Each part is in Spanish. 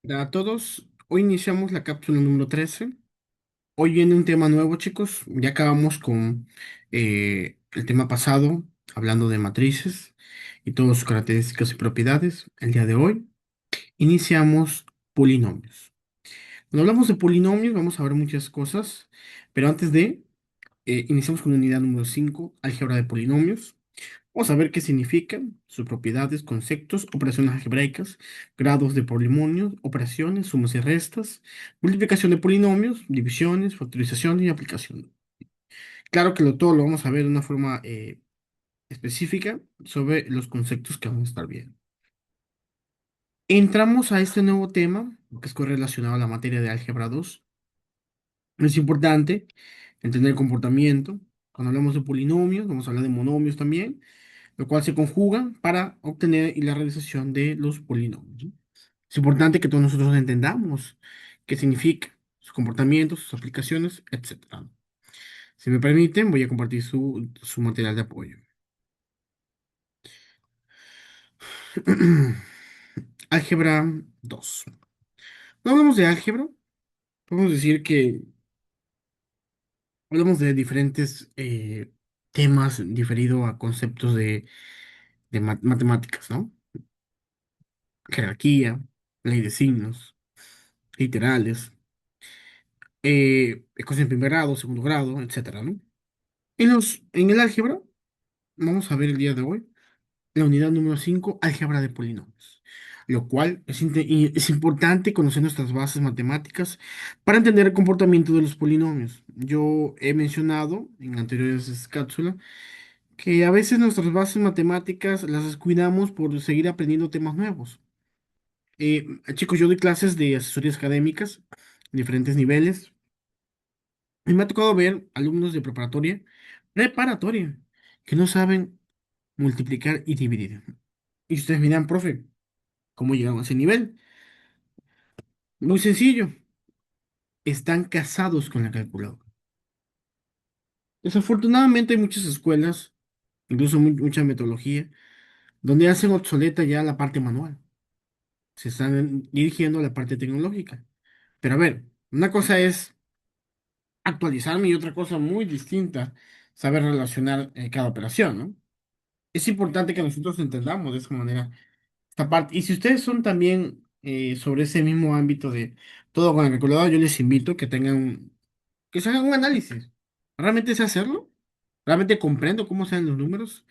Hola a todos, hoy iniciamos la cápsula número 13. Hoy viene un tema nuevo, chicos. Ya acabamos con el tema pasado, hablando de matrices y todas sus características y propiedades. El día de hoy iniciamos polinomios. Cuando hablamos de polinomios, vamos a ver muchas cosas, pero antes de, iniciamos con la unidad número 5, álgebra de polinomios. Vamos a ver qué significan sus propiedades, conceptos, operaciones algebraicas, grados de polinomios, operaciones, sumas y restas, multiplicación de polinomios, divisiones, factorización y aplicación. Claro que todo lo vamos a ver de una forma específica sobre los conceptos que vamos a estar viendo. Entramos a este nuevo tema, que es correlacionado a la materia de álgebra 2. Es importante entender el comportamiento. Cuando hablamos de polinomios, vamos a hablar de monomios también, lo cual se conjugan para obtener y la realización de los polinomios, ¿no? Es importante que todos nosotros entendamos qué significa sus comportamientos, sus aplicaciones, etcétera. Si me permiten, voy a compartir su material de apoyo. Álgebra 2. Cuando hablamos de álgebra, podemos decir que hablamos de diferentes temas diferidos a conceptos de matemáticas, ¿no? Jerarquía, ley de signos, literales, ecuación en primer grado, segundo grado, etcétera, ¿no? En el álgebra, vamos a ver el día de hoy la unidad número 5, álgebra de polinomios, lo cual es importante conocer nuestras bases matemáticas para entender el comportamiento de los polinomios. Yo he mencionado en anteriores cápsulas que a veces nuestras bases matemáticas las descuidamos por seguir aprendiendo temas nuevos. Chicos, yo doy clases de asesorías académicas en diferentes niveles y me ha tocado ver alumnos de preparatoria, que no saben multiplicar y dividir. Y ustedes miran, profe, ¿cómo llegaron a ese nivel? Muy sencillo, están casados con la calculadora. Desafortunadamente hay muchas escuelas, incluso mucha metodología, donde hacen obsoleta ya la parte manual. Se están dirigiendo a la parte tecnológica. Pero a ver, una cosa es actualizarme y otra cosa muy distinta, saber relacionar cada operación, ¿no? Es importante que nosotros entendamos de esa manera esta parte. Y si ustedes son también sobre ese mismo ámbito de todo con la calculadora, yo les invito que se hagan un análisis. ¿Realmente sé hacerlo? ¿Realmente comprendo cómo sean los números?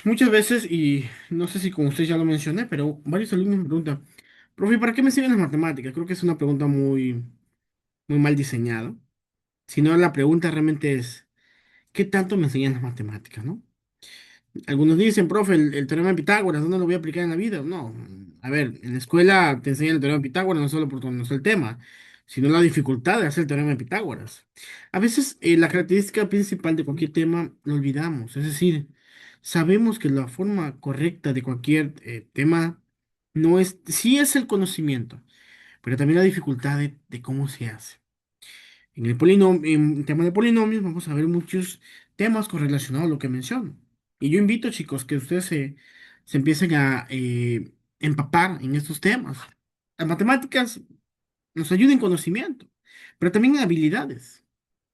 Muchas veces, y no sé si con usted ya lo mencioné, pero varios alumnos me preguntan, profe, ¿para qué me sirven las matemáticas? Creo que es una pregunta muy mal diseñada. Si no, la pregunta realmente es, ¿qué tanto me enseñan las matemáticas, no? Algunos dicen, profe, el teorema de Pitágoras, ¿dónde lo voy a aplicar en la vida? No, a ver, en la escuela te enseñan el teorema de Pitágoras no solo por conocer el tema, sino la dificultad de hacer el teorema de Pitágoras. A veces la característica principal de cualquier tema lo olvidamos, es decir, sabemos que la forma correcta de cualquier tema no es, sí es el conocimiento, pero también la dificultad de cómo se hace. En tema de polinomios vamos a ver muchos temas correlacionados a lo que menciono. Y yo invito, chicos, que ustedes se empiecen a empapar en estos temas. Las matemáticas nos ayudan en conocimiento, pero también en habilidades.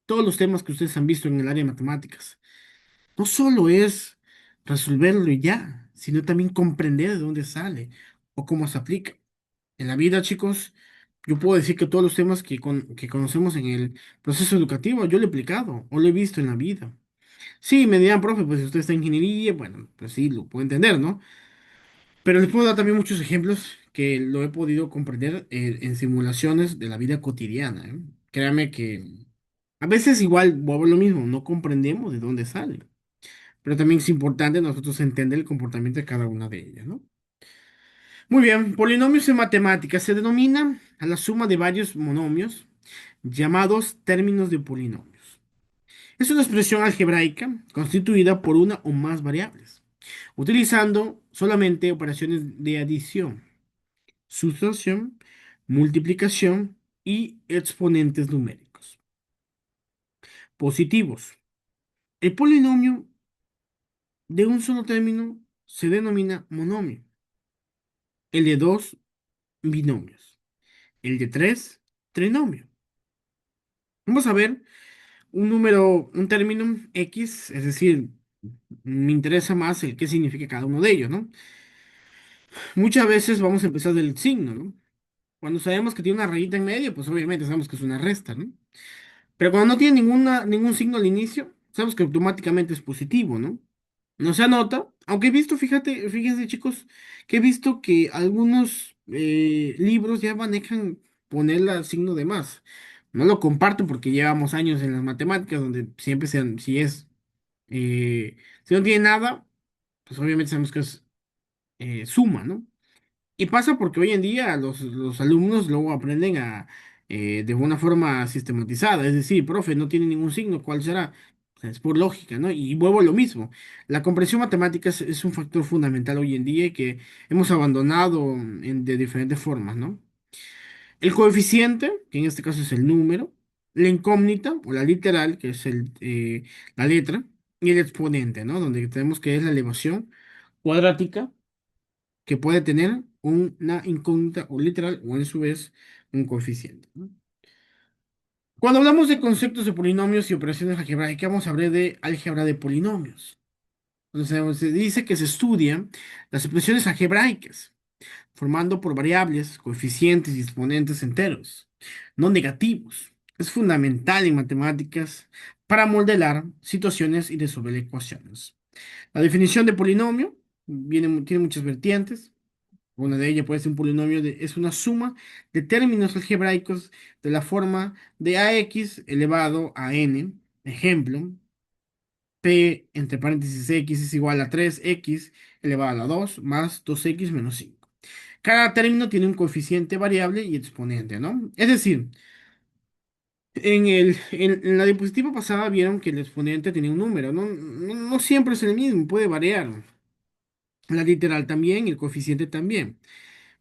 Todos los temas que ustedes han visto en el área de matemáticas. No solo es resolverlo y ya, sino también comprender de dónde sale o cómo se aplica. En la vida, chicos, yo puedo decir que todos los temas que conocemos en el proceso educativo, yo lo he aplicado o lo he visto en la vida. Sí, me dirán, profe, pues si usted está en ingeniería, bueno, pues sí, lo puedo entender, ¿no? Pero les puedo dar también muchos ejemplos que lo he podido comprender en simulaciones de la vida cotidiana, ¿eh? Créame que a veces igual, vuelvo a lo mismo, no comprendemos de dónde sale. Pero también es importante nosotros entender el comportamiento de cada una de ellas, ¿no? Muy bien, polinomios en matemáticas se denomina a la suma de varios monomios llamados términos de polinomios. Es una expresión algebraica constituida por una o más variables, utilizando solamente operaciones de adición, sustracción, multiplicación y exponentes numéricos. Positivos. El polinomio de un solo término se denomina monomio. El de 2 binomios. El de 3 trinomio. Vamos a ver un número, un término X, es decir, me interesa más el qué significa cada uno de ellos, ¿no? Muchas veces vamos a empezar del signo, ¿no? Cuando sabemos que tiene una rayita en medio, pues obviamente sabemos que es una resta, ¿no? Pero cuando no tiene ningún signo al inicio, sabemos que automáticamente es positivo, ¿no? No se anota, aunque he visto, fíjense chicos, que he visto que algunos libros ya manejan poner el signo de más. No lo comparto porque llevamos años en las matemáticas donde siempre sean, si no tiene nada, pues obviamente sabemos que es suma, ¿no? Y pasa porque hoy en día los alumnos luego aprenden de una forma sistematizada, es decir, profe, no tiene ningún signo, ¿cuál será? O sea, es por lógica, ¿no? Y vuelvo a lo mismo. La comprensión matemática es un factor fundamental hoy en día y que hemos abandonado de diferentes formas, ¿no? El coeficiente, que en este caso es el número, la incógnita o la literal, que es la letra, y el exponente, ¿no? Donde tenemos que es la elevación cuadrática que puede tener una incógnita o literal o en su vez un coeficiente, ¿no? Cuando hablamos de conceptos de polinomios y operaciones algebraicas, vamos a hablar de álgebra de polinomios. Entonces, se dice que se estudian las expresiones algebraicas, formando por variables, coeficientes y exponentes enteros, no negativos. Es fundamental en matemáticas para modelar situaciones y resolver ecuaciones. La definición de polinomio tiene muchas vertientes. Una de ellas puede ser un polinomio, es una suma de términos algebraicos de la forma de ax elevado a n. Ejemplo, p entre paréntesis x es igual a 3x elevado a la 2 más 2x menos 5. Cada término tiene un coeficiente variable y exponente, ¿no? Es decir, en la diapositiva pasada vieron que el exponente tenía un número, ¿no? No siempre es el mismo, puede variar. La literal también y el coeficiente también.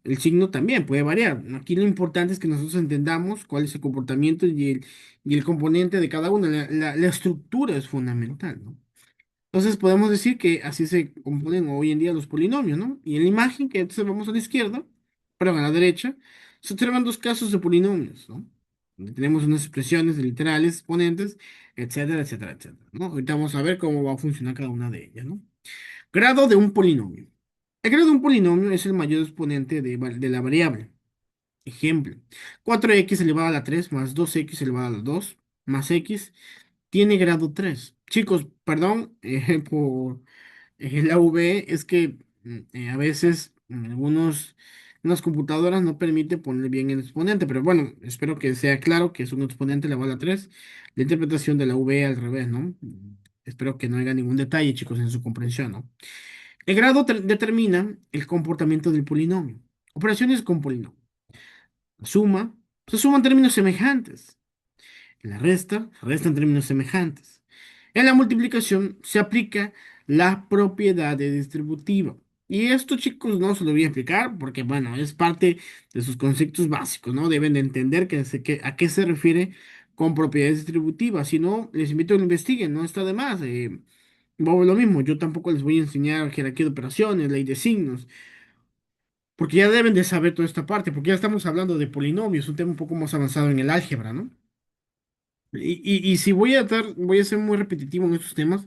El signo también puede variar. Aquí lo importante es que nosotros entendamos cuál es el comportamiento y el componente de cada uno. La estructura es fundamental, ¿no? Entonces podemos decir que así se componen hoy en día los polinomios, ¿no? Y en la imagen que entonces vamos a la izquierda, perdón, a la derecha, se observan dos casos de polinomios, ¿no? Donde tenemos unas expresiones de literales, exponentes, etcétera, etcétera, etcétera, ¿no? Ahorita vamos a ver cómo va a funcionar cada una de ellas, ¿no? Grado de un polinomio. El grado de un polinomio es el mayor exponente de la variable. Ejemplo, 4x elevado a la 3 más 2x elevado a la 2 más x tiene grado 3. Chicos, perdón por la V, es que a veces unas computadoras no permite poner bien el exponente, pero bueno, espero que sea claro que es un exponente elevado a la 3. La interpretación de la V al revés, ¿no? Espero que no haya ningún detalle, chicos, en su comprensión, ¿no? El grado determina el comportamiento del polinomio. Operaciones con polinomio. La suma, se suman términos semejantes. En la resta, se restan términos semejantes. En la multiplicación se aplica la propiedad de distributiva. Y esto, chicos, no se lo voy a explicar porque, bueno, es parte de sus conceptos básicos, ¿no? Deben de entender a qué se refiere con propiedades distributivas. Si no, les invito a que lo investiguen, no está de más. Lo mismo, yo tampoco les voy a enseñar jerarquía de operaciones, ley de signos, porque ya deben de saber toda esta parte, porque ya estamos hablando de polinomios, un tema un poco más avanzado en el álgebra, ¿no? Y si voy a ser muy repetitivo en estos temas,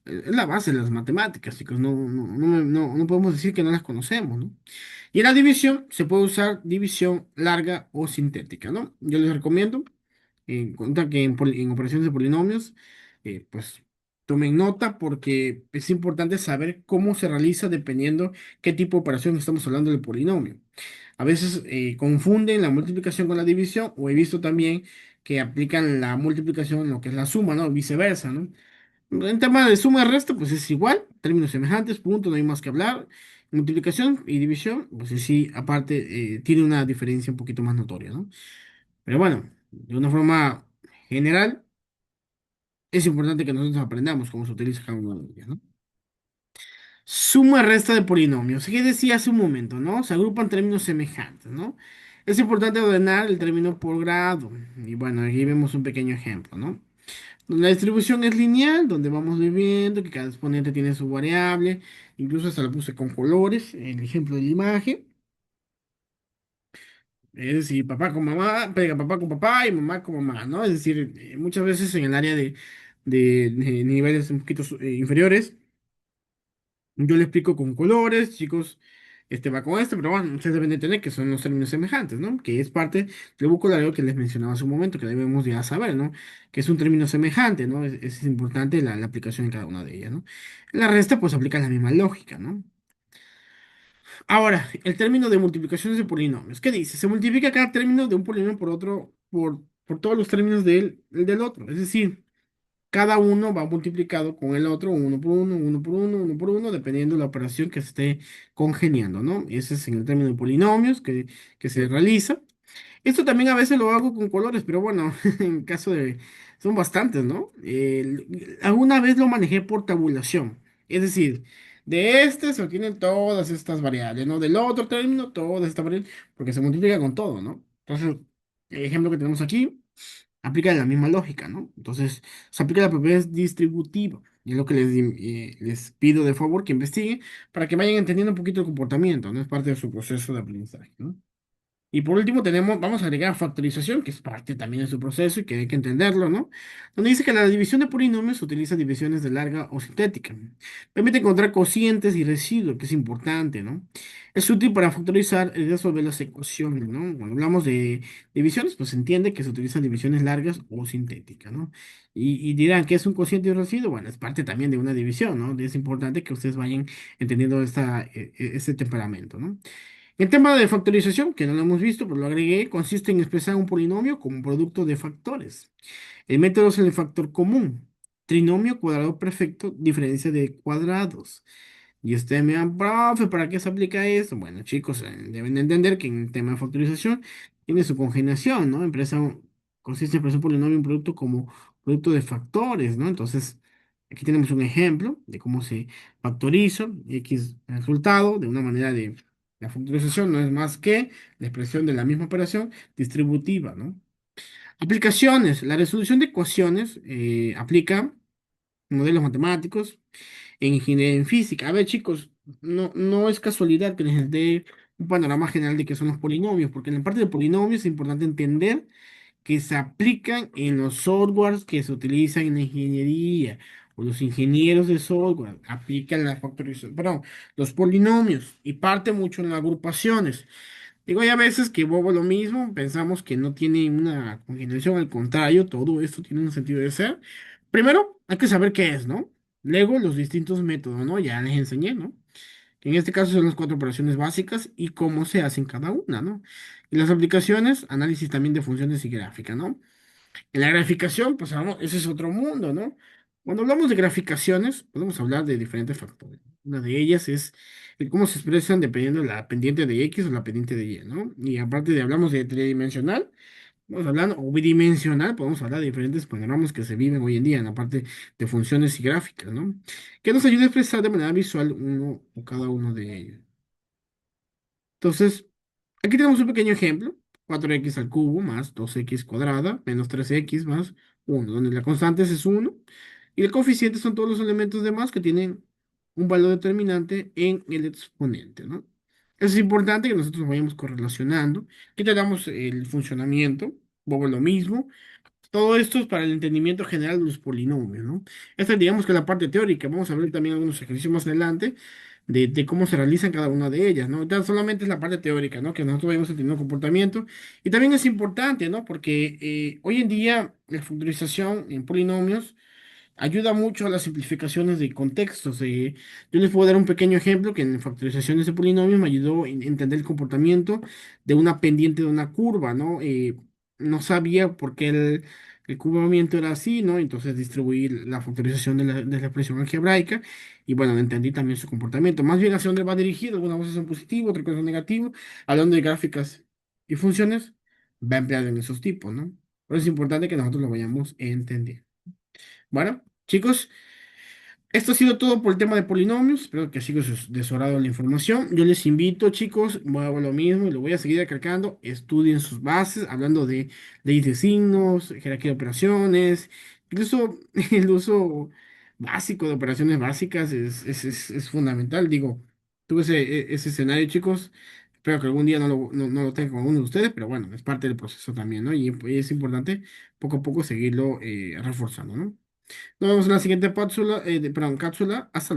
es la base de las matemáticas, chicos, no podemos decir que no las conocemos, ¿no? Y en la división se puede usar división larga o sintética, ¿no? Yo les recomiendo, en cuenta que en operaciones de polinomios, pues tomen nota porque es importante saber cómo se realiza dependiendo qué tipo de operación estamos hablando del polinomio. A veces confunden la multiplicación con la división, o he visto también que aplican la multiplicación en lo que es la suma, ¿no? Viceversa, ¿no? En tema de suma y resto, pues es igual, términos semejantes, punto, no hay más que hablar. Multiplicación y división, pues sí, aparte, tiene una diferencia un poquito más notoria, ¿no? Pero bueno, de una forma general, es importante que nosotros aprendamos cómo se utiliza cada uno de ellos, ¿no? Suma y resta de polinomios. ¿Qué decía hace un momento, no? Se agrupan términos semejantes, ¿no? Es importante ordenar el término por grado. Y bueno, aquí vemos un pequeño ejemplo, ¿no? La distribución es lineal, donde vamos viendo que cada exponente tiene su variable. Incluso hasta lo puse con colores, el ejemplo de la imagen. Es decir, papá con mamá, pega papá con papá y mamá con mamá, ¿no? Es decir, muchas veces en el área de niveles un poquito inferiores, yo le explico con colores, chicos, este va con este, pero bueno, ustedes deben de entender que son los términos semejantes, ¿no? Que es parte del vocabulario que les mencionaba hace un momento, que debemos ya saber, ¿no? Que es un término semejante, ¿no? Es importante la aplicación en cada una de ellas, ¿no? La resta, pues, aplica la misma lógica, ¿no? Ahora, el término de multiplicaciones de polinomios. ¿Qué dice? Se multiplica cada término de un polinomio por otro, por todos los términos del otro. Es decir, cada uno va multiplicado con el otro, uno por uno, uno por uno, uno por uno, dependiendo de la operación que se esté congeniando, ¿no? Ese es en el término de polinomios que se realiza. Esto también a veces lo hago con colores, pero bueno, en caso de... Son bastantes, ¿no? Alguna vez lo manejé por tabulación. Es decir, de este se obtienen todas estas variables, ¿no? Del otro término, todas estas variables, porque se multiplica con todo, ¿no? Entonces, el ejemplo que tenemos aquí aplica la misma lógica, ¿no? Entonces, se aplica la propiedad distributiva. Y es lo que les pido de favor que investiguen para que vayan entendiendo un poquito el comportamiento, ¿no? Es parte de su proceso de aprendizaje, ¿no? Y por último tenemos, vamos a agregar factorización, que es parte también de su proceso y que hay que entenderlo, ¿no? Donde dice que la división de polinomios utiliza divisiones de larga o sintética. Permite encontrar cocientes y residuos, que es importante, ¿no? Es útil para factorizar y resolver las ecuaciones, ¿no? Cuando hablamos de divisiones, pues se entiende que se utilizan divisiones largas o sintéticas, ¿no? Y dirán, ¿qué es un cociente y un residuo? Bueno, es parte también de una división, ¿no? Y es importante que ustedes vayan entendiendo este temperamento, ¿no? El tema de factorización, que no lo hemos visto, pero lo agregué, consiste en expresar un polinomio como un producto de factores. El método es el factor común. Trinomio cuadrado perfecto, diferencia de cuadrados. Y ustedes me dan, profe, ¿para qué se aplica esto? Bueno, chicos, deben de entender que en el tema de factorización tiene su congeneración, ¿no? Consiste en expresar un polinomio, un producto como producto de factores, ¿no? Entonces, aquí tenemos un ejemplo de cómo se factoriza X resultado de una manera de... La factorización no es más que la expresión de la misma operación distributiva, ¿no? Aplicaciones. La resolución de ecuaciones aplica modelos matemáticos en ingeniería en física. A ver, chicos, no es casualidad que les dé un panorama general de qué son los polinomios, porque en la parte de polinomios es importante entender que se aplican en los softwares que se utilizan en la ingeniería, o los ingenieros de software aplican la factorización, perdón, los polinomios y parte mucho en las agrupaciones. Digo, hay a veces que bobo lo mismo, pensamos que no tiene una congeniación, al contrario, todo esto tiene un sentido de ser. Primero, hay que saber qué es, ¿no? Luego, los distintos métodos, ¿no? Ya les enseñé, ¿no? Que en este caso son las cuatro operaciones básicas y cómo se hacen cada una, ¿no? Y las aplicaciones, análisis también de funciones y gráfica, ¿no? En la graficación, pues vamos, ese es otro mundo, ¿no? Cuando hablamos de graficaciones, podemos hablar de diferentes factores. Una de ellas es el cómo se expresan dependiendo de la pendiente de X o la pendiente de Y, ¿no? Y aparte de hablamos de tridimensional, vamos hablando, o bidimensional, podemos hablar de diferentes panoramas que se viven hoy en día en la parte de funciones y gráficas, ¿no? Que nos ayuda a expresar de manera visual uno o cada uno de ellos. Entonces, aquí tenemos un pequeño ejemplo. 4x al cubo más 2x cuadrada menos 3x más 1, donde la constante es 1 y el coeficiente son todos los elementos demás que tienen un valor determinante en el exponente, ¿no? Eso es importante que nosotros vayamos correlacionando, que te damos el funcionamiento, luego lo mismo, todo esto es para el entendimiento general de los polinomios, ¿no? Esta digamos que es la parte teórica. Vamos a ver también algunos ejercicios más adelante de cómo se realizan cada una de ellas, ¿no? Entonces solamente es la parte teórica, ¿no? Que nosotros vayamos entendiendo el comportamiento. Y también es importante, ¿no? Porque hoy en día la factorización en polinomios ayuda mucho a las simplificaciones de contextos. Yo les puedo dar un pequeño ejemplo que en factorizaciones de polinomios me ayudó a entender el comportamiento de una pendiente de una curva, ¿no? No sabía por qué el cubrimiento era así, ¿no? Entonces distribuí la factorización de la expresión algebraica y bueno, entendí también su comportamiento. Más bien hacia dónde va dirigido, algunas cosas son positivas, otras cosas son negativas. Hablando de gráficas y funciones, va empleado en esos tipos, ¿no? Pero es importante que nosotros lo vayamos entendiendo. Bueno, chicos, esto ha sido todo por el tema de polinomios. Espero que siga de su agrado la información. Yo les invito, chicos, voy a hago lo mismo y lo voy a seguir recalcando. Estudien sus bases, hablando de leyes de signos, jerarquía de operaciones, incluso el uso básico de operaciones básicas es fundamental. Digo, tuve ese escenario, chicos. Espero que algún día no lo tenga con uno de ustedes, pero bueno, es parte del proceso también, ¿no? Y es importante poco a poco seguirlo reforzando, ¿no? Nos vemos en la siguiente cápsula, perdón, cápsula. Hasta